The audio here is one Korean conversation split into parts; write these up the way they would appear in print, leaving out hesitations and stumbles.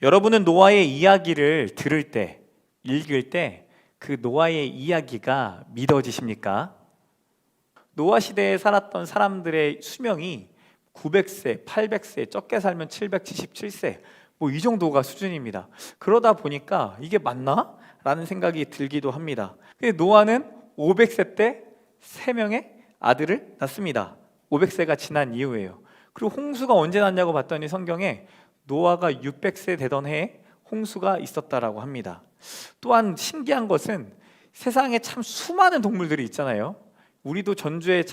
여러분은 노아의 이야기를 들을 때, 읽을 때 그 노아의 이야기가 믿어지십니까? 노아 시대에 살았던 사람들의 수명이 900세, 800세, 적게 살면 777세, 뭐 이 정도가 수준입니다. 그러다 보니까 이게 맞나? 라는 생각이 들기도 합니다. 근데 노아는 500세 때 3명의 아들을 낳습니다. 500세가 지난 이후에요. 그리고 홍수가 언제 났냐고 봤더니 성경에 노아가 600세 되던 해에 홍수가 있었다라고 합니다. 또한 신기한 것은 세상에 참 수많은 동물들이 있잖아요. 우리도 전주의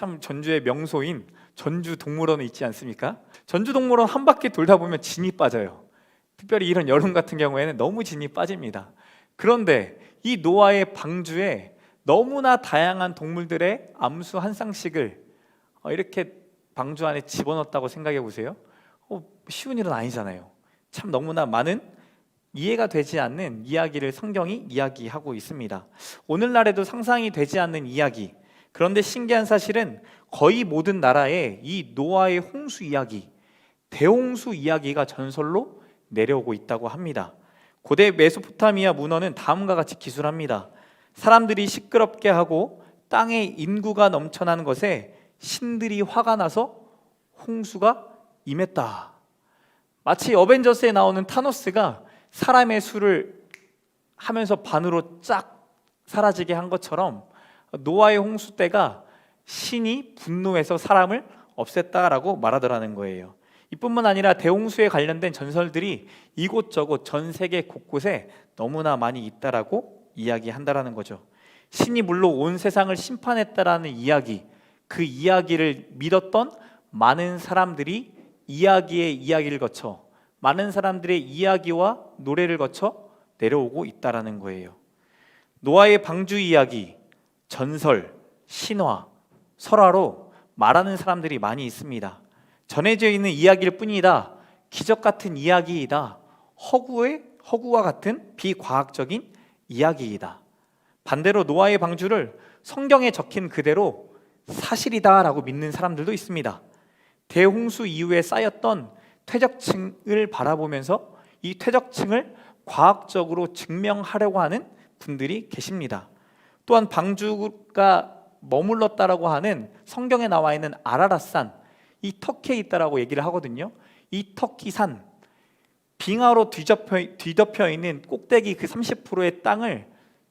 명소인 전주동물원에 있지 않습니까? 전주동물원 한 바퀴 돌다 보면 진이 빠져요. 특별히 이런 여름 같은 경우에는 너무 진이 빠집니다. 그런데 이 노아의 방주에 너무나 다양한 동물들의 암수 한 쌍씩을 이렇게 방주 안에 집어넣었다고 생각해 보세요. 쉬운 일은 아니잖아요. 참 너무나 많은 이해가 되지 않는 이야기를 성경이 이야기하고 있습니다. 오늘날에도 상상이 되지 않는 이야기. 그런데 신기한 사실은 거의 모든 나라에 이 노아의 홍수 이야기, 대홍수 이야기가 전설로 내려오고 있다고 합니다. 고대 메소포타미아 문헌은 다음과 같이 기술합니다. 사람들이 시끄럽게 하고 땅에 인구가 넘쳐나는 것에 신들이 화가 나서 홍수가 임했다. 마치 어벤져스에 나오는 타노스가 사람의 수를 하면서 반으로 쫙 사라지게 한 것처럼 노아의 홍수 때가 신이 분노해서 사람을 없앴다라고 말하더라는 거예요. 이뿐만 아니라 대홍수에 관련된 전설들이 이곳저곳 전 세계 곳곳에 너무나 많이 있다라고 이야기한다라는 거죠. 신이 물로 온 세상을 심판했다라는 이야기, 그 이야기를 믿었던 많은 사람들이 이야기의 이야기를 거쳐, 많은 사람들의 이야기와 노래를 거쳐 내려오고 있다라는 거예요. 노아의 방주 이야기, 전설, 신화, 설화로 말하는 사람들이 많이 있습니다. 전해져 있는 이야기일 뿐이다, 기적 같은 이야기이다, 허구와 같은 비과학적인 이야기이다. 반대로 노아의 방주를 성경에 적힌 그대로 사실이다 라고 믿는 사람들도 있습니다. 대홍수 이후에 쌓였던 퇴적층을 바라보면서 이 퇴적층을 과학적으로 증명하려고 하는 분들이 계십니다. 또한 방주가 머물렀다라고 하는 성경에 나와 있는 아라랏산, 이 터키에 있다라고 얘기를 하거든요. 이 터키산, 빙하로 뒤덮여 있는 꼭대기 그 30%의 땅을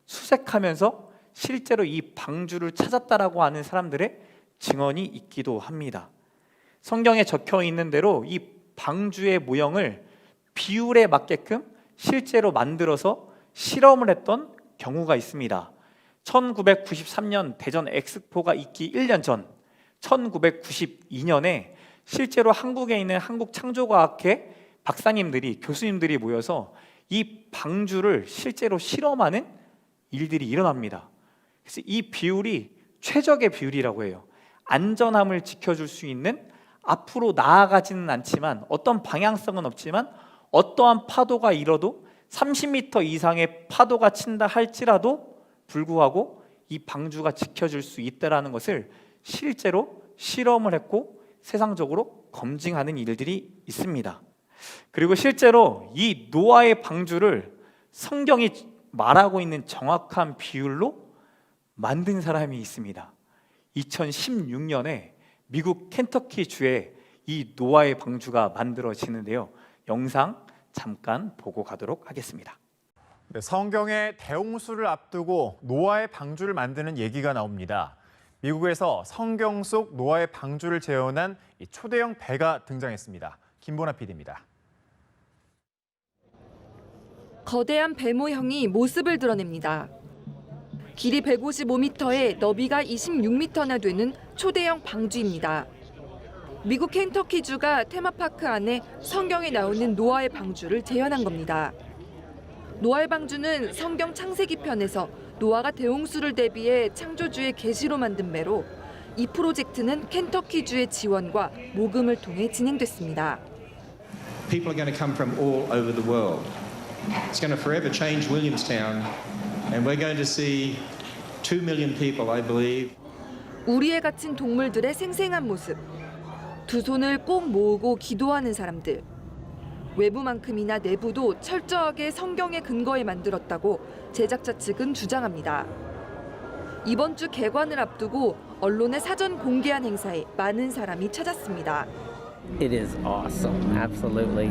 수색하면서 실제로 이 방주를 찾았다라고 하는 사람들의 증언이 있기도 합니다. 성경에 적혀 있는 대로 이 방주의 모형을 비율에 맞게끔 실제로 만들어서 실험을 했던 경우가 있습니다. 1993년 대전 엑스포가 있기 1년 전 1992년에 실제로 한국에 있는 한국창조과학회 박사님들이, 교수님들이 모여서 이 방주를 실제로 실험하는 일들이 일어납니다. 그래서 이 비율이 최적의 비율이라고 해요. 안전함을 지켜줄 수 있는, 앞으로 나아가지는 않지만 어떤 방향성은 없지만 어떠한 파도가 일어도 30m 이상의 파도가 친다 할지라도 불구하고 이 방주가 지켜줄 수 있다라는 것을 실제로 실험을 했고 세상적으로 검증하는 일들이 있습니다. 그리고 실제로 이 노아의 방주를 성경이 말하고 있는 정확한 비율로 만든 사람이 있습니다. 2016년에 미국 켄터키 주에 이 노아의 방주가 만들어지는데요. 영상 잠깐 보고 가도록 하겠습니다. 네, 성경의 대홍수를 앞두고 노아의 방주를 만드는 얘기가 나옵니다. 미국에서 성경 속 노아의 방주를 재현한 이 초대형 배가 등장했습니다. 김보나 PD입니다. 거대한 배 모형이 모습을 드러냅니다. 길이 155m에 너비가 26m나 되는 초대형 방주입니다. 미국 켄터키주가 테마파크 안에 성경에 나오는 노아의 방주를 재현한 겁니다. 노아의 방주는 성경 창세기 편에서 노아가 대홍수를 대비해 창조주의 계시로 만든 배로 이 프로젝트는 켄터키주의 지원과 모금을 통해 진행됐습니다. People are going to come from all over the world. It's going to forever change Williamstown, and we're going to see 2 million people, I believe. 우리에 갇힌 동물들의 생생한 모습. 두 손을 꼭 모으고 기도하는 사람들. 외부만큼이나 내부도 철저하게 성경의 근거에 만들었다고 제작자 측은 주장합니다. 이번 주 개관을 앞두고 언론에 사전 공개한 행사에 많은 사람이 찾았습니다. It is awesome, absolutely.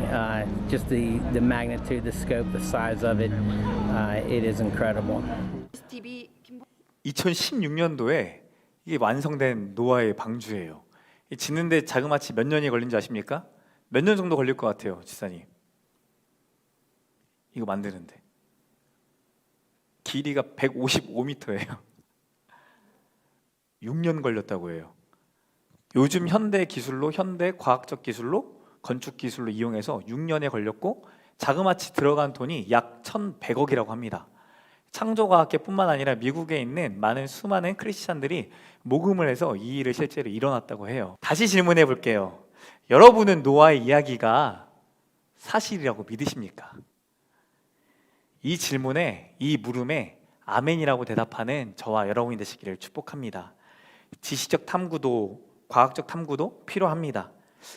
Just the magnitude, the scope, the size of it, it is incredible. 2016년도에 이게 완성된 노아의 방주예요. 이 짓는데 자그마치 몇 년이 걸린지 아십니까? 몇 년 정도 걸릴 것 같아요, 지사님? 이거 만드는데 길이가 155m예요. 6년 걸렸다고 해요. 요즘 현대 기술로, 현대 과학적 기술로, 건축 기술로 이용해서 6년에 걸렸고 자그마치 들어간 돈이 약 1,100억이라고 합니다. 창조과학계뿐만 아니라 미국에 있는 많은 수많은 크리스찬들이 모금을 해서 이 일을 실제로 일어났다고 해요. 다시 질문해 볼게요. 여러분은 노아의 이야기가 사실이라고 믿으십니까? 이 질문에, 이 물음에 아멘이라고 대답하는 저와 여러분이 되시기를 축복합니다. 지식적 탐구도, 과학적 탐구도 필요합니다.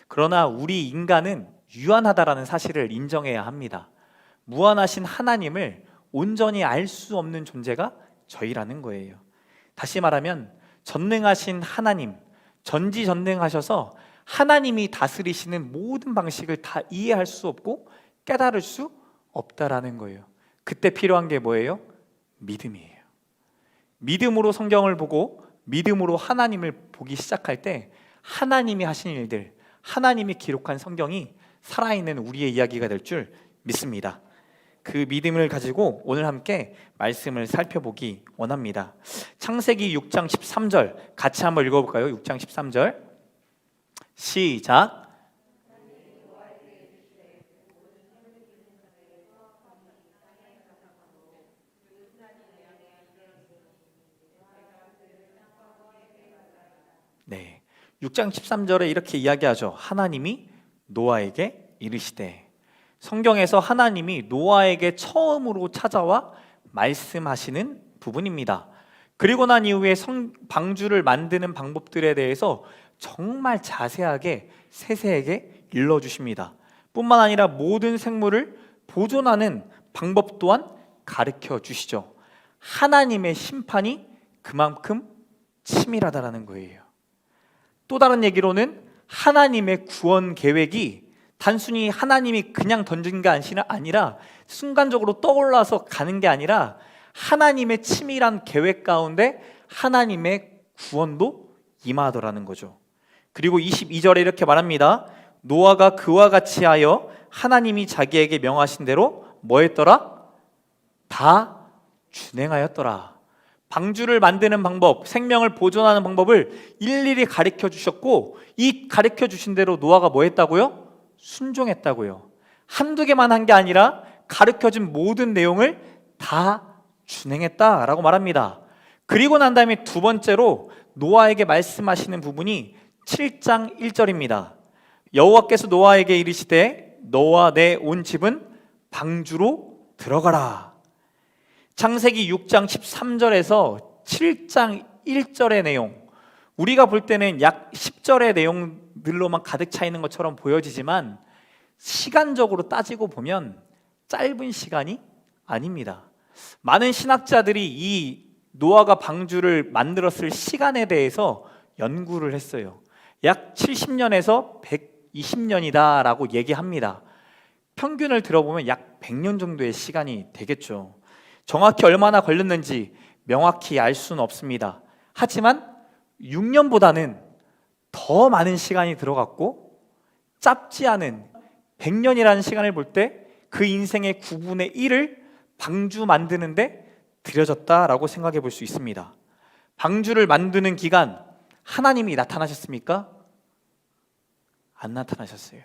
그러나 우리 인간은 유한하다라는 사실을 인정해야 합니다. 무한하신 하나님을 온전히 알 수 없는 존재가 저희라는 거예요. 다시 말하면 전능하신 하나님, 전지전능하셔서 하나님이 다스리시는 모든 방식을 다 이해할 수 없고 깨달을 수 없다라는 거예요. 그때 필요한 게 뭐예요? 믿음이에요. 믿음으로 성경을 보고 믿음으로 하나님을 보기 시작할 때 하나님이 하신 일들, 하나님이 기록한 성경이 살아있는 우리의 이야기가 될 줄 믿습니다. 그 믿음을 가지고 오늘 함께 말씀을 살펴보기 원합니다. 창세기 6장 13절 같이 한번 읽어볼까요? 6장 13절 시작. 네, 6장 13절에 이렇게 이야기하죠. 하나님이 노아에게 이르시되. 성경에서 하나님이 노아에게 처음으로 찾아와 말씀하시는 부분입니다. 그리고 난 이후에 방주를 만드는 방법들에 대해서 정말 자세하게 세세하게 일러주십니다. 뿐만 아니라 모든 생물을 보존하는 방법 또한 가르쳐 주시죠. 하나님의 심판이 그만큼 치밀하다라는 거예요. 또 다른 얘기로는 하나님의 구원 계획이 단순히 하나님이 그냥 던진 게 아니라 순간적으로 떠올라서 가는 게 아니라 하나님의 치밀한 계획 가운데 하나님의 구원도 임하더라는 거죠. 그리고 22절에 이렇게 말합니다. 노아가 그와 같이 하여 하나님이 자기에게 명하신 대로 뭐 했더라? 다 준행하였더라. 방주를 만드는 방법, 생명을 보존하는 방법을 일일이 가르쳐 주셨고 이 가르쳐 주신 대로 노아가 뭐 했다고요? 순종했다고요. 한두 개만 한 게 아니라 가르쳐준 모든 내용을 다 준행했다라고 말합니다. 그리고 난 다음에 두 번째로 노아에게 말씀하시는 부분이 7장 1절입니다. 여호와께서 노아에게 이르시되 너와 내 온 집은 방주로 들어가라. 창세기 6장 13절에서 7장 1절의 내용, 우리가 볼 때는 약 10절의 내용들로만 가득 차 있는 것처럼 보여지지만 시간적으로 따지고 보면 짧은 시간이 아닙니다. 많은 신학자들이 이 노아가 방주를 만들었을 시간에 대해서 연구를 했어요. 약 70년에서 120년이다 라고 얘기합니다. 평균을 들어보면 약 100년 정도의 시간이 되겠죠. 정확히 얼마나 걸렸는지 명확히 알 수는 없습니다. 하지만 6년보다는 더 많은 시간이 들어갔고 짧지 않은 100년이라는 시간을 볼 때 그 인생의 9분의 1을 방주 만드는데 들여졌다라고 생각해 볼 수 있습니다. 방주를 만드는 기간 하나님이 나타나셨습니까? 안 나타나셨어요.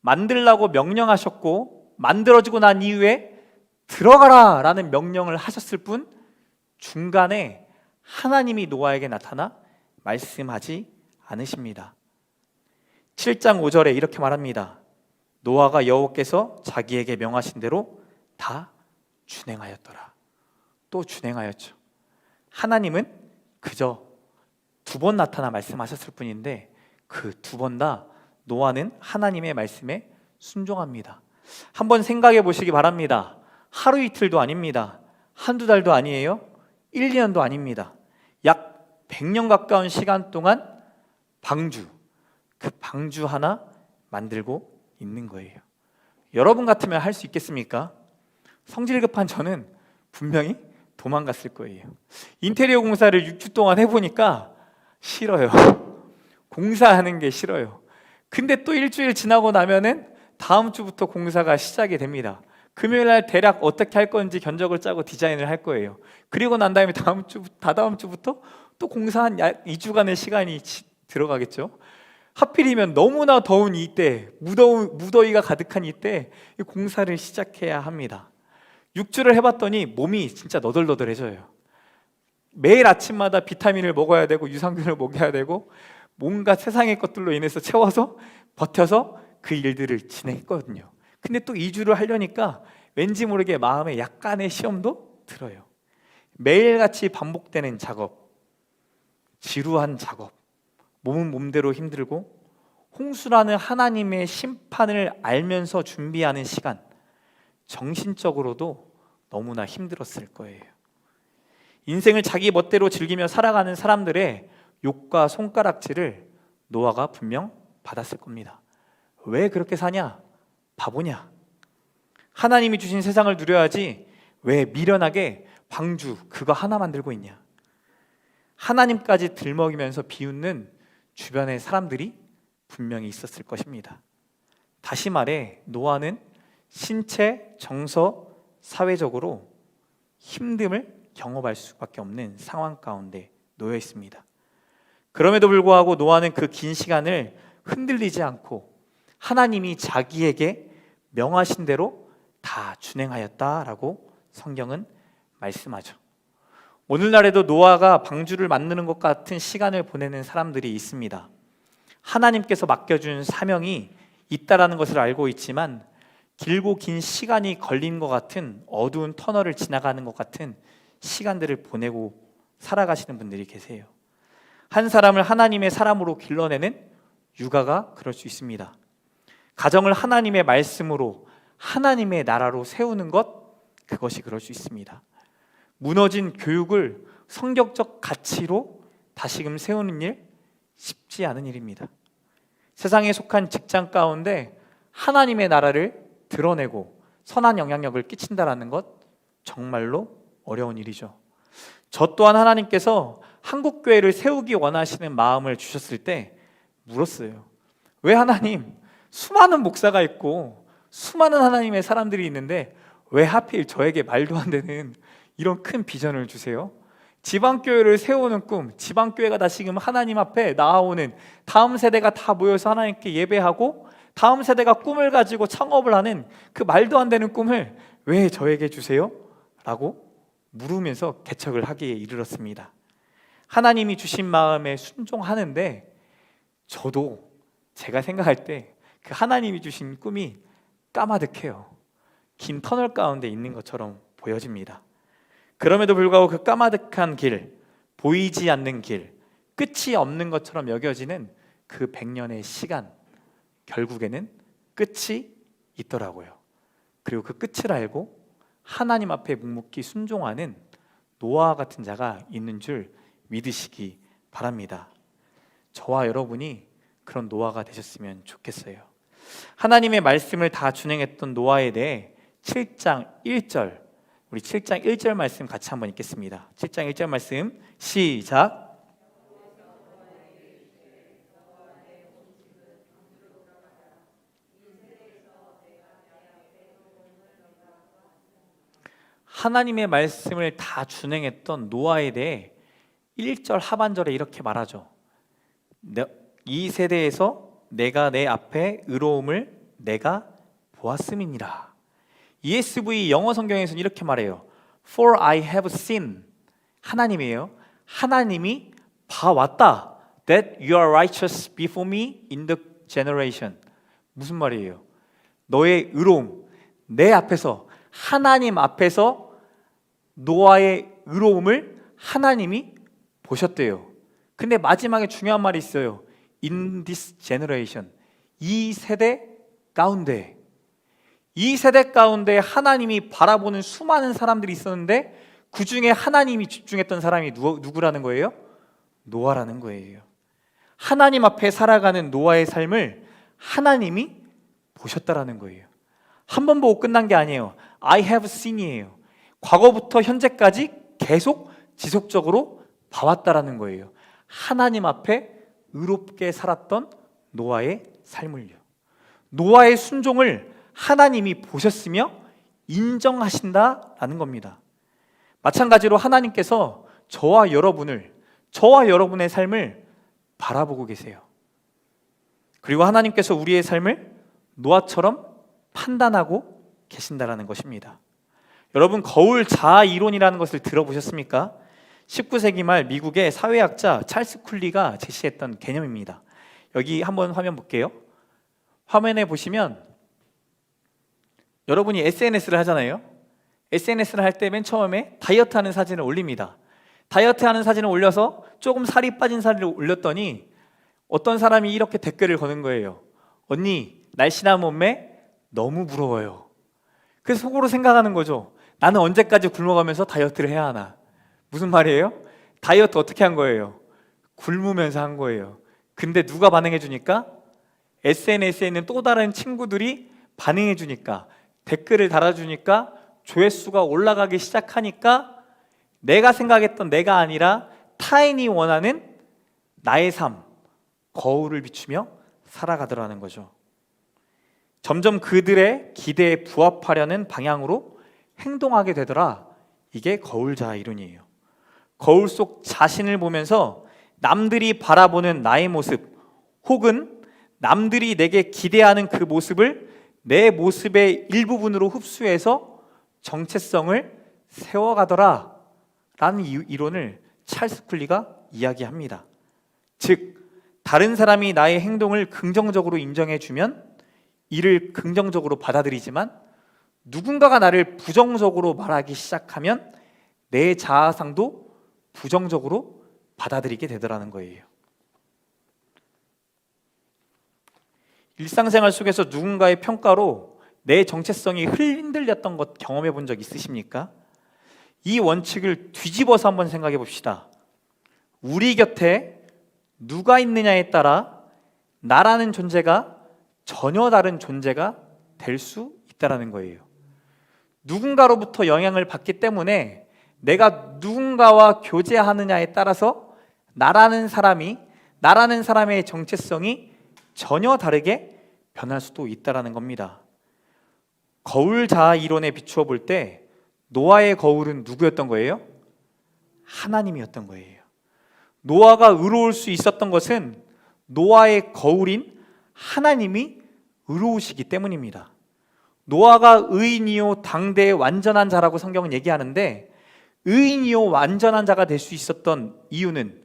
만들라고 명령하셨고 만들어지고 난 이후에 들어가라 라는 명령을 하셨을 뿐 중간에 하나님이 노아에게 나타나 말씀하지 않으십니다. 7장 5절에 이렇게 말합니다. 노아가 여호와께서 자기에게 명하신 대로 다 준행하였더라. 또 준행하였죠. 하나님은 그저 2번 나타나 말씀하셨을 뿐인데 그 2번 다 노아는 하나님의 말씀에 순종합니다. 한번 생각해 보시기 바랍니다. 하루 이틀도 아닙니다. 한두 달도 아니에요. 1, 2년도 아닙니다. 약 100년 가까운 시간 동안 방주, 그 방주 하나 만들고 있는 거예요. 여러분 같으면 할 수 있겠습니까? 성질 급한 저는 분명히 도망갔을 거예요. 인테리어 공사를 6주 동안 해보니까 싫어요. 공사하는 게 싫어요. 근데 또 일주일 지나고 나면은 다음 주부터 공사가 시작이 됩니다. 금요일 날 대략 어떻게 할 건지 견적을 짜고 디자인을 할 거예요. 그리고 난 다음에 다다음 주부터 또 공사 한 2주간의 시간이 들어가겠죠. 하필이면 너무나 더운 이때, 무더위가 가득한 이때 공사를 시작해야 합니다. 6주를 해봤더니 몸이 진짜 너덜너덜해져요. 매일 아침마다 비타민을 먹어야 되고 유산균을 먹여야 되고 뭔가 세상의 것들로 인해서 채워서 버텨서 그 일들을 진행했거든요. 근데 또 2주를 하려니까 왠지 모르게 마음에 약간의 시험도 들어요. 매일같이 반복되는 작업, 지루한 작업, 몸은 몸대로 힘들고 홍수라는 하나님의 심판을 알면서 준비하는 시간, 정신적으로도 너무나 힘들었을 거예요. 인생을 자기 멋대로 즐기며 살아가는 사람들의 욕과 손가락질을 노아가 분명 받았을 겁니다. 왜 그렇게 사냐? 바보냐? 하나님이 주신 세상을 누려야지 왜 미련하게 방주 그거 하나 만들고 있냐? 하나님까지 들먹이면서 비웃는 주변의 사람들이 분명히 있었을 것입니다. 다시 말해 노아는 신체, 정서, 사회적으로 힘듦을 경험할 수밖에 없는 상황 가운데 놓여 있습니다. 그럼에도 불구하고 노아는 그 긴 시간을 흔들리지 않고 하나님이 자기에게 명하신 대로 다 준행하였다라고 성경은 말씀하죠. 오늘날에도 노아가 방주를 만드는 것 같은 시간을 보내는 사람들이 있습니다. 하나님께서 맡겨준 사명이 있다라는 것을 알고 있지만 길고 긴 시간이 걸린 것 같은 어두운 터널을 지나가는 것 같은 시간들을 보내고 살아가시는 분들이 계세요. 한 사람을 하나님의 사람으로 길러내는 육아가 그럴 수 있습니다. 가정을 하나님의 말씀으로 하나님의 나라로 세우는 것, 그것이 그럴 수 있습니다. 무너진 교육을 성경적 가치로 다시금 세우는 일, 쉽지 않은 일입니다. 세상에 속한 직장 가운데 하나님의 나라를 드러내고 선한 영향력을 끼친다라는 것, 정말로 어려운 일이죠. 저 또한 하나님께서 한국교회를 세우기 원하시는 마음을 주셨을 때 물었어요. 왜 하나님, 수많은 목사가 있고 수많은 하나님의 사람들이 있는데 왜 하필 저에게 말도 안 되는 이런 큰 비전을 주세요? 지방교회를 세우는 꿈, 지방교회가 다시금 하나님 앞에 나아오는 다음 세대가 다 모여서 하나님께 예배하고 다음 세대가 꿈을 가지고 창업을 하는 그 말도 안 되는 꿈을 왜 저에게 주세요? 라고 물으면서 개척을 하기에 이르렀습니다. 하나님이 주신 마음에 순종하는데 저도 제가 생각할 때 그 하나님이 주신 꿈이 까마득해요. 긴 터널 가운데 있는 것처럼 보여집니다. 그럼에도 불구하고 그 까마득한 길, 보이지 않는 길, 끝이 없는 것처럼 여겨지는 그 100년의 시간, 결국에는 끝이 있더라고요. 그리고 그 끝을 알고 하나님 앞에 묵묵히 순종하는 노아 같은 자가 있는 줄 믿으시기 바랍니다. 저와 여러분이 그런 노아가 되셨으면 좋겠어요. 하나님의 말씀을 다 준행했던 노아에 대해 7장 1절, 우리 7장 1절 말씀 같이 한번 읽겠습니다. 7장 1절 말씀 시작. 하나님의 말씀을 다 준행했던 노아에 대해 1절 하반절에 이렇게 말하죠. 이 세대에서 내가 내 앞에 의로움을 내가 보았음이니라. ESV 영어 성경에서는 이렇게 말해요. For I have seen, 하나님이에요. 하나님이 봐왔다. That you are righteous before me in the generation. 무슨 말이에요? 너의 의로움, 내 앞에서, 하나님 앞에서 노아의 의로움을 하나님이 보셨대요. 근데 마지막에 중요한 말이 있어요. In this generation, 이 세대 가운데, 이 세대 가운데 하나님이 바라보는 수많은 사람들이 있었는데 그 중에 하나님이 집중했던 사람이 누구라는 거예요? 노아라는 거예요. 하나님 앞에 살아가는 노아의 삶을 하나님이 보셨다라는 거예요. 한 번 보고 끝난 게 아니에요. I have seen이에요. 과거부터 현재까지 계속 지속적으로 봐왔다라는 거예요. 하나님 앞에 의롭게 살았던 노아의 삶을요. 노아의 순종을 하나님이 보셨으며 인정하신다라는 겁니다. 마찬가지로 하나님께서 저와 여러분의 삶을 바라보고 계세요. 그리고 하나님께서 우리의 삶을 노아처럼 판단하고 계신다라는 것입니다. 여러분, 거울 자아 이론이라는 것을 들어보셨습니까? 19세기 말 미국의 사회학자 찰스 쿨리가 제시했던 개념입니다. 여기 한번 화면 볼게요. 화면에 보시면 여러분이 SNS를 하잖아요. SNS를 할 때 맨 처음에 다이어트 하는 사진을 올립니다. 다이어트 하는 사진을 올려서 조금 살이 빠진 사진을 올렸더니 어떤 사람이 이렇게 댓글을 거는 거예요. 언니, 날씬한 몸매 너무 부러워요. 그래서 속으로 생각하는 거죠. 나는 언제까지 굶어가면서 다이어트를 해야 하나? 무슨 말이에요? 다이어트 어떻게 한 거예요? 굶으면서 한 거예요. 근데 누가 반응해 주니까? SNS에 있는 또 다른 친구들이 반응해 주니까, 댓글을 달아주니까, 조회수가 올라가기 시작하니까 내가 생각했던 내가 아니라 타인이 원하는 나의 삶, 거울을 비추며 살아가더라는 거죠. 점점 그들의 기대에 부합하려는 방향으로 행동하게 되더라. 이게 거울 자아 이론이에요. 거울 속 자신을 보면서 남들이 바라보는 나의 모습, 혹은 남들이 내게 기대하는 그 모습을 내 모습의 일부분으로 흡수해서 정체성을 세워가더라 라는 이론을 찰스 쿨리가 이야기합니다. 즉, 다른 사람이 나의 행동을 긍정적으로 인정해주면 이를 긍정적으로 받아들이지만, 누군가가 나를 부정적으로 말하기 시작하면 내 자아상도 부정적으로 받아들이게 되더라는 거예요. 일상생활 속에서 누군가의 평가로 내 정체성이 흔들렸던 것 경험해 본 적 있으십니까? 이 원칙을 뒤집어서 한번 생각해 봅시다. 우리 곁에 누가 있느냐에 따라 나라는 존재가 전혀 다른 존재가 될 수 있다는 거예요. 누군가로부터 영향을 받기 때문에 내가 누군가와 교제하느냐에 따라서 나라는 사람의 정체성이 전혀 다르게 변할 수도 있다는 겁니다. 거울 자아 이론에 비추어 볼 때 노아의 거울은 누구였던 거예요? 하나님이었던 거예요. 노아가 의로울 수 있었던 것은 노아의 거울인 하나님이 의로우시기 때문입니다. 노아가 의인이요 당대의 완전한 자라고 성경은 얘기하는데, 의인이요 완전한 자가 될 수 있었던 이유는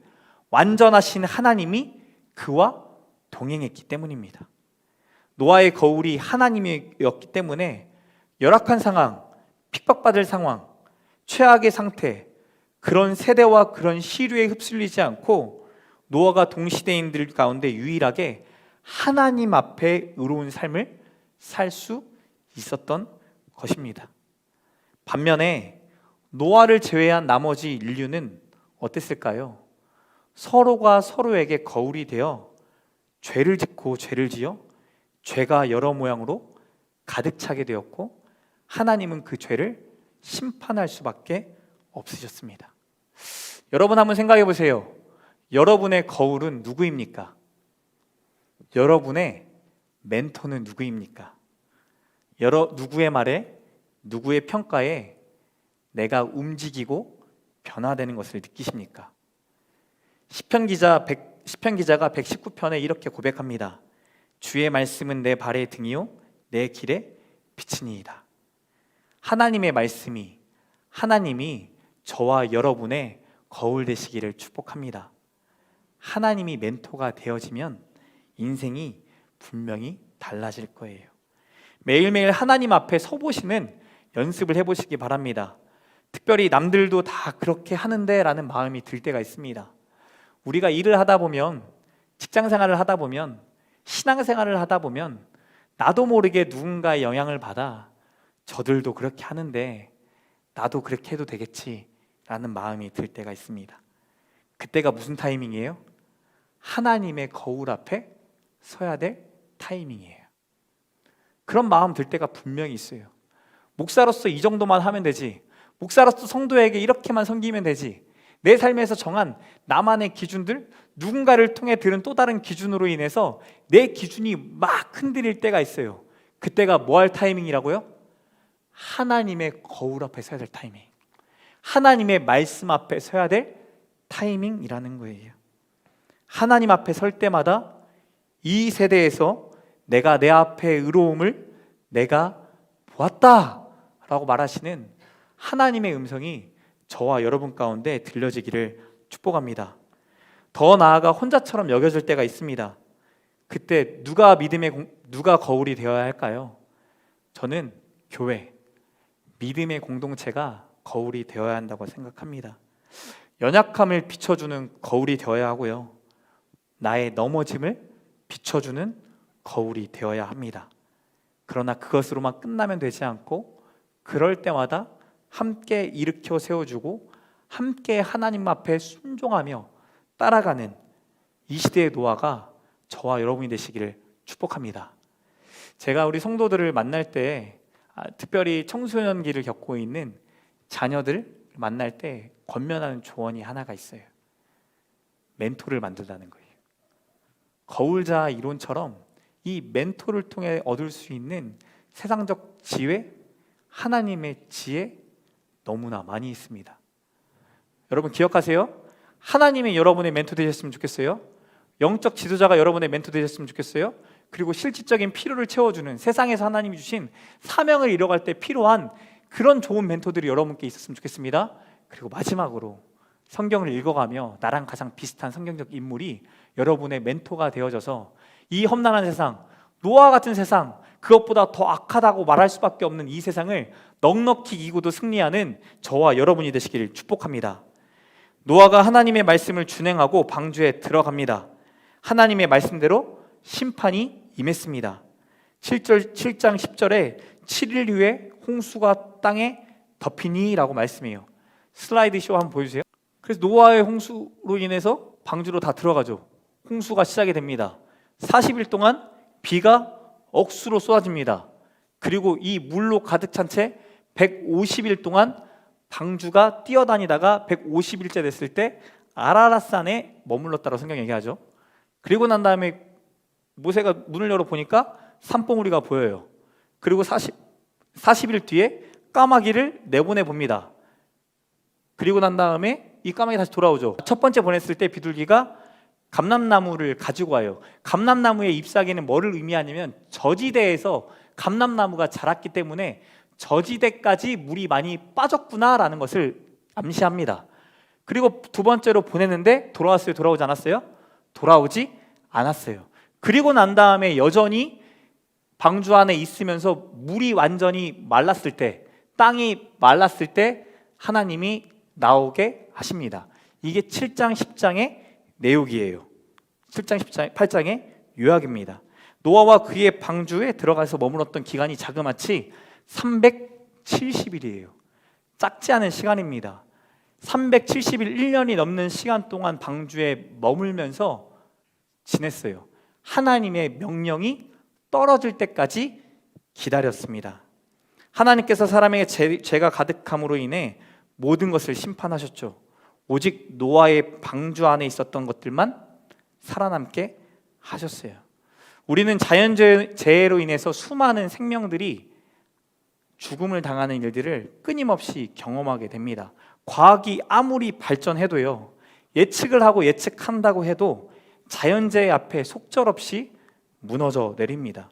완전하신 하나님이 그와 동행했기 때문입니다. 노아의 거울이 하나님이었기 때문에 열악한 상황, 핍박받을 상황, 최악의 상태, 그런 세대와 그런 시류에 휩쓸리지 않고 노아가 동시대인들 가운데 유일하게 하나님 앞에 의로운 삶을 살 수 있었던 것입니다. 반면에 노아를 제외한 나머지 인류는 어땠을까요? 서로가 서로에게 거울이 되어 죄를 짓고 죄를 지어 죄가 여러 모양으로 가득 차게 되었고, 하나님은 그 죄를 심판할 수밖에 없으셨습니다. 여러분 한번 생각해 보세요. 여러분의 거울은 누구입니까? 여러분의 멘토는 누구입니까? 누구의 말에, 누구의 평가에 내가 움직이고 변화되는 것을 느끼십니까? 시편 기자가 119편에 이렇게 고백합니다. 주의 말씀은 내 발의 등이요 내 길의 빛이니이다. 하나님의 말씀이, 하나님이 저와 여러분의 거울 되시기를 축복합니다. 하나님이 멘토가 되어지면 인생이 분명히 달라질 거예요. 매일매일 하나님 앞에 서보시는 연습을 해보시기 바랍니다. 특별히 남들도 다 그렇게 하는데 라는 마음이 들 때가 있습니다. 우리가 일을 하다 보면, 직장생활을 하다 보면, 신앙생활을 하다 보면 나도 모르게 누군가의 영향을 받아 저들도 그렇게 하는데 나도 그렇게 해도 되겠지 라는 마음이 들 때가 있습니다. 그때가 무슨 타이밍이에요? 하나님의 거울 앞에 서야 될 타이밍이에요. 그런 마음 들 때가 분명히 있어요. 목사로서 이 정도만 하면 되지, 목사로서 성도에게 이렇게만 섬기면 되지, 내 삶에서 정한 나만의 기준들, 누군가를 통해 들은 또 다른 기준으로 인해서 내 기준이 막 흔들릴 때가 있어요. 그때가 뭐 할 타이밍이라고요? 하나님의 거울 앞에 서야 될 타이밍, 하나님의 말씀 앞에 서야 될 타이밍이라는 거예요. 하나님 앞에 설 때마다 이 세대에서 내가 내 앞에 의로움을 내가 보았다 라고 말하시는 하나님의 음성이 저와 여러분 가운데 들려지기를 축복합니다. 더 나아가 혼자처럼 여겨질 때가 있습니다. 그때 누가 거울이 되어야 할까요? 저는 교회, 믿음의 공동체가 거울이 되어야 한다고 생각합니다. 연약함을 비춰주는 거울이 되어야 하고요, 나의 넘어짐을 비춰주는 거울이 되어야 합니다. 그러나 그것으로만 끝나면 되지 않고 그럴 때마다 함께 일으켜 세워주고 함께 하나님 앞에 순종하며 따라가는 이 시대의 노아가 저와 여러분이 되시기를 축복합니다. 제가 우리 성도들을 만날 때, 특별히 청소년기를 겪고 있는 자녀들 만날 때 권면하는 조언이 하나가 있어요. 멘토를 만들라는 거예요. 거울자 이론처럼 이 멘토를 통해 얻을 수 있는 세상적 지혜, 하나님의 지혜 너무나 많이 있습니다. 여러분 기억하세요? 하나님이 여러분의 멘토 되셨으면 좋겠어요? 영적 지도자가 여러분의 멘토 되셨으면 좋겠어요? 그리고 실질적인 필요를 채워주는, 세상에서 하나님이 주신 사명을 이뤄갈 때 필요한 그런 좋은 멘토들이 여러분께 있었으면 좋겠습니다. 그리고 마지막으로 성경을 읽어가며 나랑 가장 비슷한 성경적 인물이 여러분의 멘토가 되어져서 이 험난한 세상, 노아와 같은 세상, 그것보다 더 악하다고 말할 수밖에 없는 이 세상을 넉넉히 이기고도 승리하는 저와 여러분이 되시기를 축복합니다. 노아가 하나님의 말씀을 준행하고 방주에 들어갑니다. 하나님의 말씀대로 심판이 임했습니다. 7장 10절에 7일 후에 홍수가 땅에 덮이니 라고 말씀해요. 슬라이드 쇼 한번 보여주세요. 그래서 노아의 홍수로 인해서 방주로 다 들어가죠. 홍수가 시작이 됩니다. 40일 동안 비가 억수로 쏟아집니다. 그리고 이 물로 가득 찬 채 150일 동안 방주가 뛰어다니다가 150일째 됐을 때 아라랏산에 머물렀다고 성경이 얘기하죠. 그리고 난 다음에 모세가 문을 열어 보니까 산봉우리가 보여요. 그리고 40일 뒤에 까마귀를 내보내 봅니다. 그리고 난 다음에 이 까마귀 다시 돌아오죠. 첫 번째 보냈을 때 비둘기가 감람나무를 가지고 와요. 감람나무의 잎사귀는 뭐를 의미하냐면 저지대에서 감람나무가 자랐기 때문에 저지대까지 물이 많이 빠졌구나라는 것을 암시합니다. 그리고 두 번째로 보냈는데 돌아왔어요? 돌아오지 않았어요? 돌아오지 않았어요. 그리고 난 다음에 여전히 방주 안에 있으면서 물이 완전히 말랐을 때, 땅이 말랐을 때 하나님이 나오게 하십니다. 이게 7장 10장의 내용이에요. 7장 8장의 요약입니다. 노아와 그의 방주에 들어가서 머물렀던 기간이 자그마치 370일이에요. 작지 않은 시간입니다. 370일, 1년이 넘는 시간 동안 방주에 머물면서 지냈어요. 하나님의 명령이 떨어질 때까지 기다렸습니다. 하나님께서 사람에게 죄가 가득함으로 인해 모든 것을 심판하셨죠. 오직 노아의 방주 안에 있었던 것들만 살아남게 하셨어요. 우리는 자연재해로 인해서 수많은 생명들이 죽음을 당하는 일들을 끊임없이 경험하게 됩니다. 과학이 아무리 발전해도요, 예측을 하고 예측한다고 해도 자연재해 앞에 속절없이 무너져 내립니다.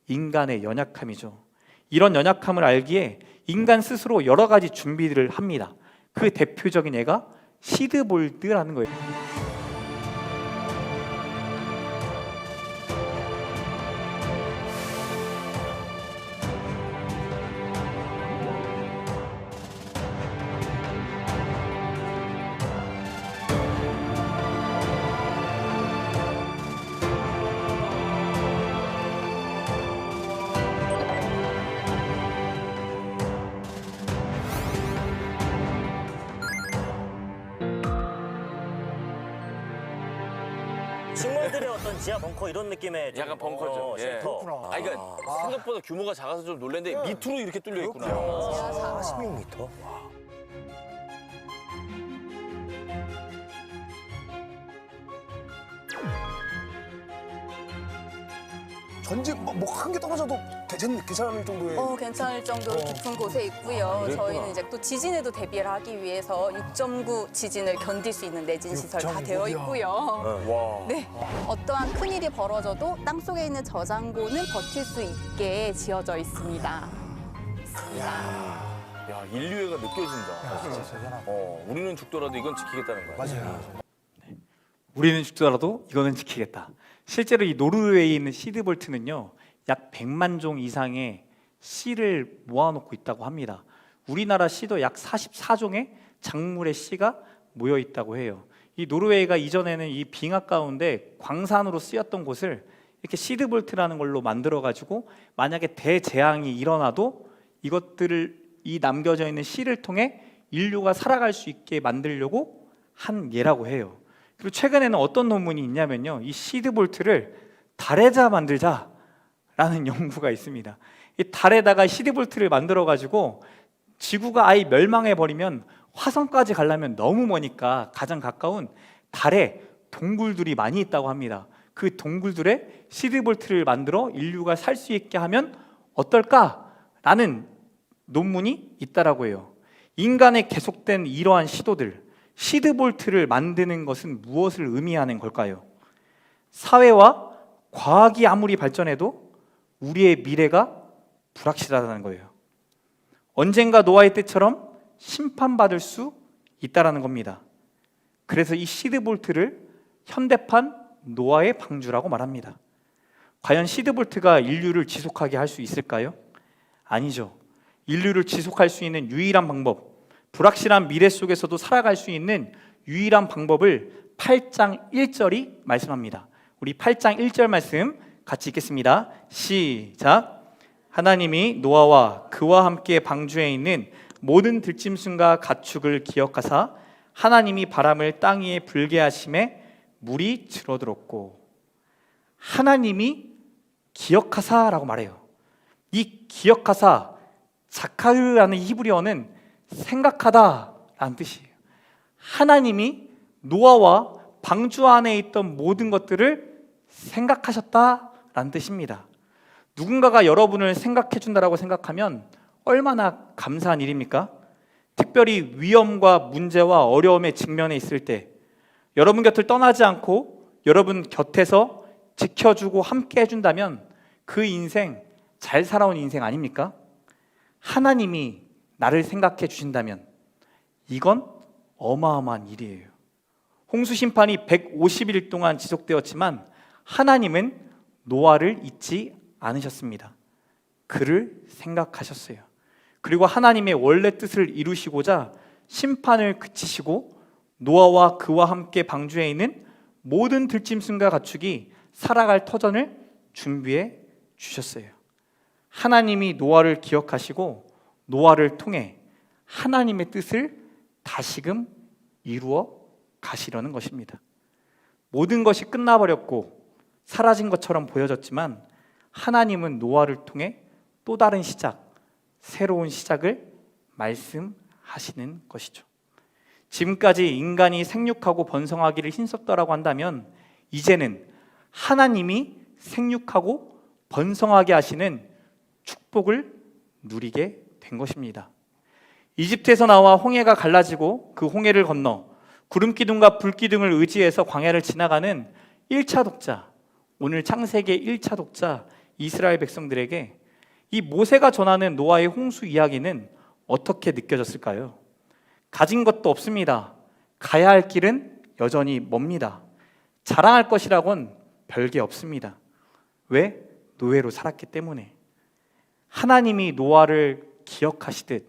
인간의 연약함이죠. 이런 연약함을 알기에 인간 스스로 여러 가지 준비들을 합니다. 그 대표적인 예가 시드볼드라는 거예요. 시들의 어떤 지하 벙커 이런 느낌의 좀, 약간 벙커죠. 예. 쉘터. 아, 그러니까 생각보다 규모가 작아서 좀 놀랐는데 밑으로 이렇게 뚫려 있구나. 46m. 전직 뭐 한 개 떨어져도 괜찮을 정도의. 괜찮을 정도로 깊은 곳에 있고요. 저희는 이제 또 지진에도 대비를 하기 위해서 6.9 지진을 견딜 수 있는 내진 시설 다 되어 있고요. 와. 네, 어떠한 큰 일이 벌어져도 땅 속에 있는 저장고는 버틸 수 있게 지어져 있습니다. 야, 인류애가 느껴진다. 우리는 죽더라도 이건 지키겠다는 거야. 맞아요. 우리는 죽더라도 이거는 지키겠다. 실제로 이 노르웨이에 있는 시드볼트는요, 약 100만 종 이상의 씨를 모아놓고 있다고 합니다. 우리나라 씨도 약 44종의 작물의 씨가 모여 있다고 해요. 이 노르웨이가 이전에는 이 빙하 가운데 광산으로 쓰였던 곳을 이렇게 시드볼트라는 걸로 만들어 가지고 만약에 대재앙이 일어나도 이것들을 이 남겨져 있는 씨를 통해 인류가 살아갈 수 있게 만들려고 한 예라고 해요. 그리고 최근에는 어떤 논문이 있냐면요, 이 시드볼트를 달에다 만들자라는 연구가 있습니다. 이 달에다가 시드볼트를 만들어 가지고 지구가 아예 멸망해 버리면 화성까지 가려면 너무 머니까 가장 가까운 달에 동굴들이 많이 있다고 합니다. 그 동굴들에 시드볼트를 만들어 인류가 살 수 있게 하면 어떨까라는 논문이 있다라고 해요. 인간의 계속된 이러한 시도들, 시드볼트를 만드는 것은 무엇을 의미하는 걸까요? 사회와 과학이 아무리 발전해도 우리의 미래가 불확실하다는 거예요. 언젠가 노아의 때처럼 심판받을 수 있다는 겁니다. 그래서 이 시드볼트를 현대판 노아의 방주라고 말합니다. 과연 시드볼트가 인류를 지속하게 할 수 있을까요? 아니죠. 인류를 지속할 수 있는 유일한 방법, 불확실한 미래 속에서도 살아갈 수 있는 유일한 방법을 8장 1절이 말씀합니다. 우리 8장 1절 말씀 같이 읽겠습니다. 시작. 하나님이 노아와 그와 함께 방주에 있는 모든 들짐승과 가축을 기억하사 하나님이 바람을 땅 위에 불게 하심에 물이 줄어들었고. 하나님이 기억하사라고 말해요. 이 기억하사, 자카르라는 히브리어는 생각하다라는 뜻이에요. 하나님이 노아와 방주 안에 있던 모든 것들을 생각하셨다라는 뜻입니다. 누군가가 여러분을 생각해 준다라고 생각하면 얼마나 감사한 일입니까? 특별히 위험과 문제와 어려움에 직면해 있을 때 여러분 곁을 떠나지 않고 여러분 곁에서 지켜주고 함께 해준다면 그 인생 잘 살아온 인생 아닙니까? 하나님이 나를 생각해 주신다면 이건 어마어마한 일이에요. 홍수 심판이 150일 동안 지속되었지만 하나님은 노아를 잊지 않으셨습니다. 그를 생각하셨어요. 그리고 하나님의 원래 뜻을 이루시고자 심판을 그치시고 노아와 그와 함께 방주에 있는 모든 들짐승과 가축이 살아갈 터전을 준비해 주셨어요. 하나님이 노아를 기억하시고 노아를 통해 하나님의 뜻을 다시금 이루어 가시려는 것입니다. 모든 것이 끝나버렸고 사라진 것처럼 보여졌지만 하나님은 노아를 통해 또 다른 시작, 새로운 시작을 말씀하시는 것이죠. 지금까지 인간이 생육하고 번성하기를 힘썼다라고 한다면 이제는 하나님이 생육하고 번성하게 하시는 축복을 누리게 된 것입니다. 이집트에서 나와 홍해가 갈라지고 그 홍해를 건너 구름기둥과 불기둥을 의지해서 광야를 지나가는 1차 독자, 오늘 창세기 1차 독자 이스라엘 백성들에게 이 모세가 전하는 노아의 홍수 이야기는 어떻게 느껴졌을까요? 가진 것도 없습니다. 가야 할 길은 여전히 멉니다. 자랑할 것이라곤 별게 없습니다. 왜? 노예로 살았기 때문에. 하나님이 노아를 기억하시듯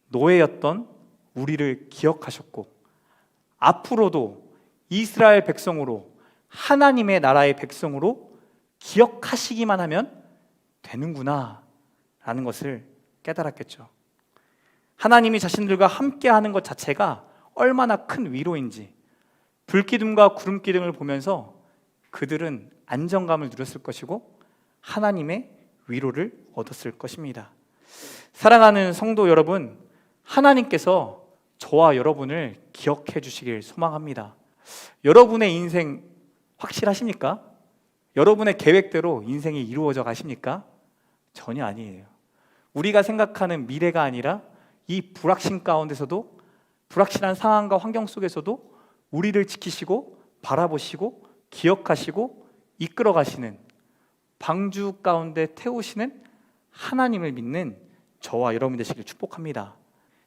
노예였던 우리를 기억하셨고 앞으로도 이스라엘 백성으로 하나님의 나라의 백성으로 기억하시기만 하면 되는구나 라는 것을 깨달았겠죠. 하나님이 자신들과 함께하는 것 자체가 얼마나 큰 위로인지 불기둥과 구름기둥을 보면서 그들은 안정감을 누렸을 것이고 하나님의 위로를 얻었을 것입니다. 사랑하는 성도 여러분, 하나님께서 저와 여러분을 기억해 주시길 소망합니다. 여러분의 인생 확실하십니까? 여러분의 계획대로 인생이 이루어져 가십니까? 전혀 아니에요. 우리가 생각하는 미래가 아니라 이 불확신 가운데서도, 불확실한 상황과 환경 속에서도 우리를 지키시고 바라보시고 기억하시고 이끌어 가시는, 방주 가운데 태우시는 하나님을 믿는 저와 여러분 되시길 축복합니다.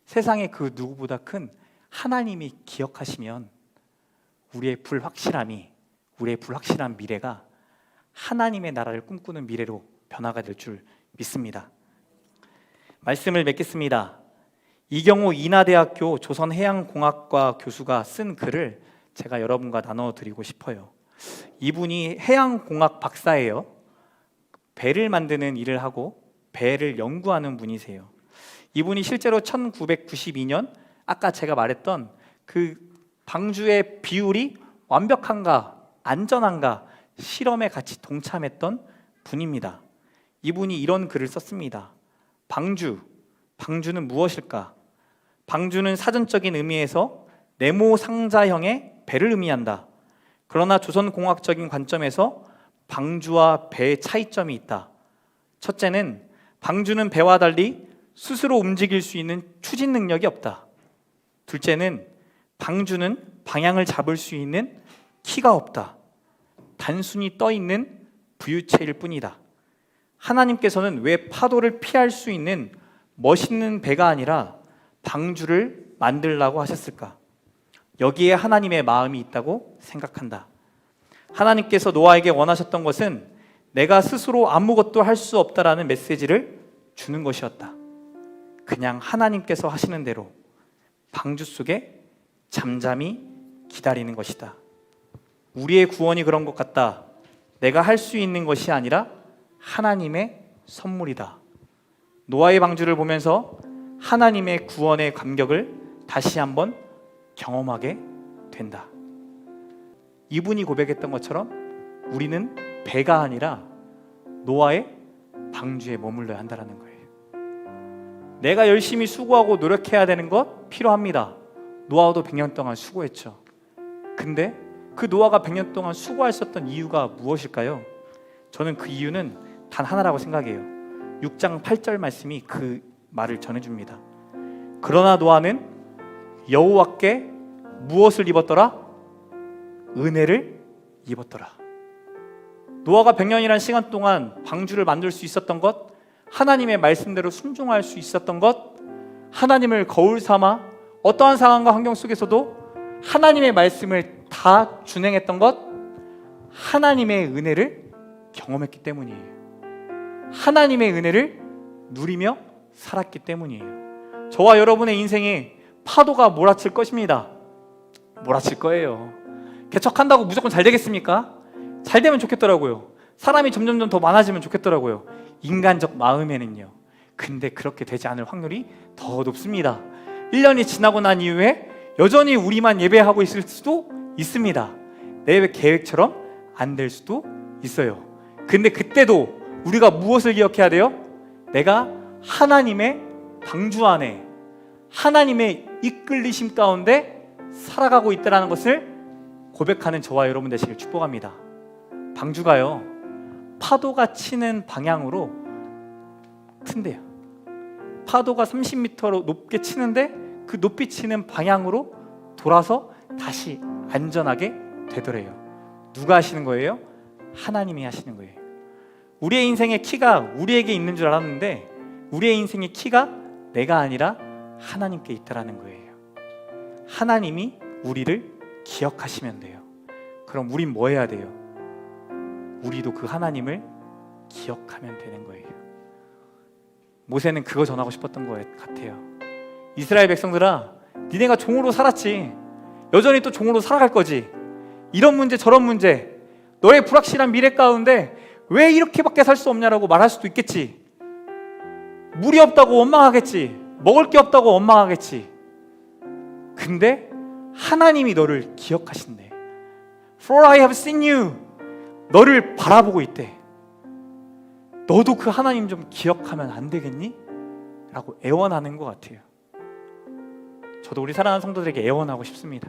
세상에 그 누구보다 큰 하나님이 기억하시면 우리의 불확실한 미래가 하나님의 나라를 꿈꾸는 미래로 변화가 될 줄 믿습니다. 말씀을 맺겠습니다. 이경호 인하대학교 조선해양공학과 교수가 쓴 글을 제가 여러분과 나눠드리고 싶어요. 이분이 해양공학 박사예요. 배를 만드는 일을 하고 배를 연구하는 분이세요. 이분이 실제로 1992년 아까 제가 말했던 그 방주의 비율이 완벽한가 안전한가 실험에 같이 동참했던 분입니다. 이분이 이런 글을 썼습니다. 방주는 무엇일까? 방주는 사전적인 의미에서 네모 상자형의 배를 의미한다. 그러나 조선공학적인 관점에서 방주와 배의 차이점이 있다. 첫째는 방주는 배와 달리 스스로 움직일 수 있는 추진 능력이 없다. 둘째는 방주는 방향을 잡을 수 있는 키가 없다. 단순히 떠 있는 부유체일 뿐이다. 하나님께서는 왜 파도를 피할 수 있는 멋있는 배가 아니라 방주를 만들라고 하셨을까? 여기에 하나님의 마음이 있다고 생각한다. 하나님께서 노아에게 원하셨던 것은 내가 스스로 아무것도 할 수 없다라는 메시지를 주는 것이었다. 그냥 하나님께서 하시는 대로 방주 속에 잠잠히 기다리는 것이다. 우리의 구원이 그런 것 같다. 내가 할 수 있는 것이 아니라 하나님의 선물이다. 노아의 방주를 보면서 하나님의 구원의 감격을 다시 한번 경험하게 된다. 이분이 고백했던 것처럼 우리는 배가 아니라 노아의 방주에 머물러야 한다는 거예요. 내가 열심히 수고하고 노력해야 되는 것 필요합니다. 노아도 100년 동안 수고했죠. 근데 그 노아가 100년 동안 수고하셨던 이유가 무엇일까요? 저는 그 이유는 단 하나라고 생각해요. 6장 8절 말씀이 그 말을 전해줍니다. 그러나 노아는 여호와께 무엇을 입었더라? 은혜를 입었더라. 노아가 100년이라는 시간 동안 방주를 만들 수 있었던 것, 하나님의 말씀대로 순종할 수 있었던 것, 하나님을 거울 삼아 어떠한 상황과 환경 속에서도 하나님의 말씀을 다 준행했던 것, 하나님의 은혜를 경험했기 때문이에요. 하나님의 은혜를 누리며 살았기 때문이에요. 저와 여러분의 인생에 파도가 몰아칠 것입니다. 몰아칠 거예요. 개척한다고 무조건 잘 되겠습니까? 잘 되면 좋겠더라고요. 사람이 점점 더 많아지면 좋겠더라고요. 인간적 마음에는요. 근데 그렇게 되지 않을 확률이 더 높습니다. 1년이 지나고 난 이후에 여전히 우리만 예배하고 있을 수도 있습니다. 내 계획처럼 안 될 수도 있어요. 근데 그때도 우리가 무엇을 기억해야 돼요? 내가 하나님의 방주 안에 하나님의 이끌리심 가운데 살아가고 있다는 것을 고백하는 저와 여러분 되시길 축복합니다. 방주가요, 파도가 치는 방향으로 튼대요. 파도가 30m로 높게 치는데 그 높이 치는 방향으로 돌아서 다시 안전하게 되더래요. 누가 하시는 거예요? 하나님이 하시는 거예요. 우리의 인생의 키가 우리에게 있는 줄 알았는데 우리의 인생의 키가 내가 아니라 하나님께 있다라는 거예요. 하나님이 우리를 기억하시면 돼요. 그럼 우린 뭐 해야 돼요? 우리도 그 하나님을 기억하면 되는 거예요. 모세는 그거 전하고 싶었던 것 같아요. 이스라엘 백성들아, 니네가 종으로 살았지. 여전히 또 종으로 살아갈 거지. 이런 문제 저런 문제, 너의 불확실한 미래 가운데 왜 이렇게밖에 살 수 없냐라고 말할 수도 있겠지. 물이 없다고 원망하겠지. 먹을 게 없다고 원망하겠지. 근데 하나님이 너를 기억하신대. For I have seen you. 너를 바라보고 있대. 너도 그 하나님 좀 기억하면 안 되겠니? 라고 애원하는 것 같아요. 저도 우리 사랑하는 성도들에게 애원하고 싶습니다.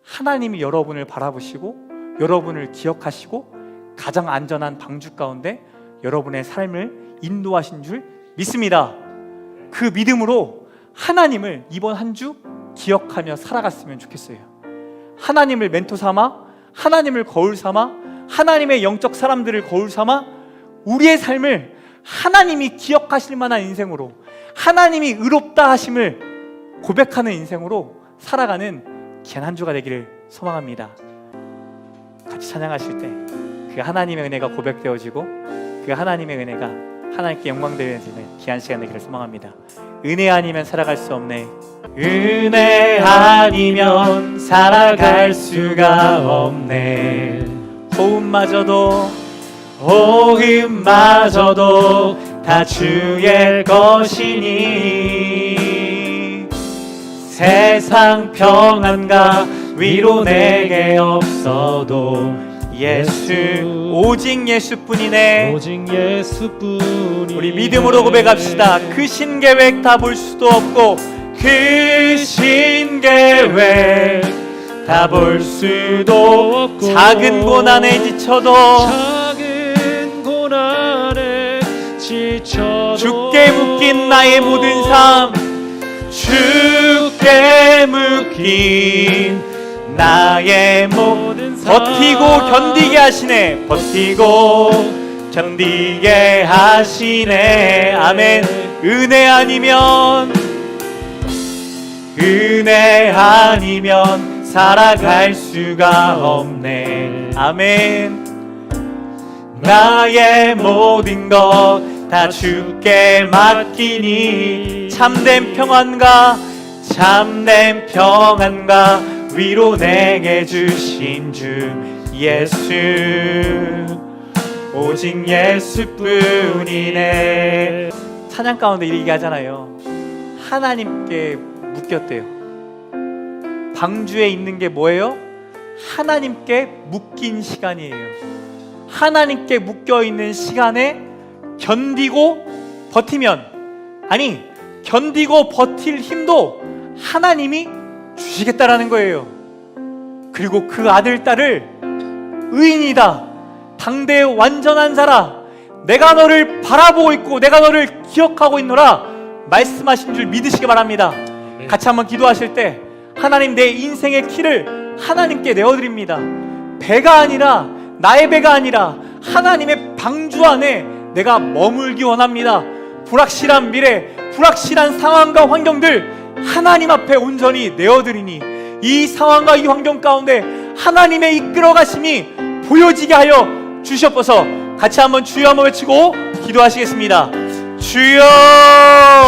하나님이 여러분을 바라보시고 여러분을 기억하시고 가장 안전한 방주 가운데 여러분의 삶을 인도하신 줄 믿습니다. 그 믿음으로 하나님을 이번 한 주 기억하며 살아갔으면 좋겠어요. 하나님을 멘토 삼아, 하나님을 거울 삼아, 하나님의 영적 사람들을 거울 삼아 우리의 삶을 하나님이 기억하실 만한 인생으로, 하나님이 의롭다 하심을 고백하는 인생으로 살아가는 귀한 한 주가 되기를 소망합니다. 같이 찬양하실 때 그 하나님의 은혜가 고백되어지고 그 하나님의 은혜가 하나님께 영광되어지는 귀한 시간 되기를 소망합니다. 은혜 아니면 살아갈 수 없네. 은혜 아니면 살아갈 수가 없네. 호흡마저도 다 주의 것이니 세상 평안과 위로 내게 없어도 예수, 오직 예수뿐이네. 오직 예수뿐이네. 우리 믿음으로 고백합시다. 그 신계획 다 볼 수도 없고 그 신계획 다 볼 수도 없고 작은 고난에 지쳐도 주께 묶인 나의 모든 삶, 주께 묶인 나의 모든 삶 버티고 견디게 하시네. 버티고 견디게 하시네. 아멘. 은혜 아니면 살아갈 수가 없네. 아멘. 나의 모든 것 다 주께 맡기니 참된 평안과 위로 내게 주신 주 예수, 오직 예수뿐이네. 찬양 가운데 이렇게 하잖아요. 하나님께 묶였대요. 방주에 있는 게 뭐예요? 하나님께 묶인 시간이에요. 하나님께 묶여있는 시간에 견디고 버티면, 아니 견디고 버틸 힘도 하나님이 주시겠다라는 거예요. 그리고 그 아들, 딸을 의인이다, 당대의 완전한 자라, 내가 너를 바라보고 있고 내가 너를 기억하고 있노라 말씀하신 줄 믿으시기 바랍니다. 같이 한번 기도하실 때 하나님, 내 인생의 키를 하나님께 내어드립니다. 배가 아니라, 나의 배가 아니라 하나님의 방주 안에 내가 머물기 원합니다. 불확실한 미래, 불확실한 상황과 환경들 하나님 앞에 온전히 내어드리니 이 상황과 이 환경 가운데 하나님의 이끌어 가심이 보여지게 하여 주시옵소서. 같이 한번 주여 한번 외치고 기도하시겠습니다. 주여.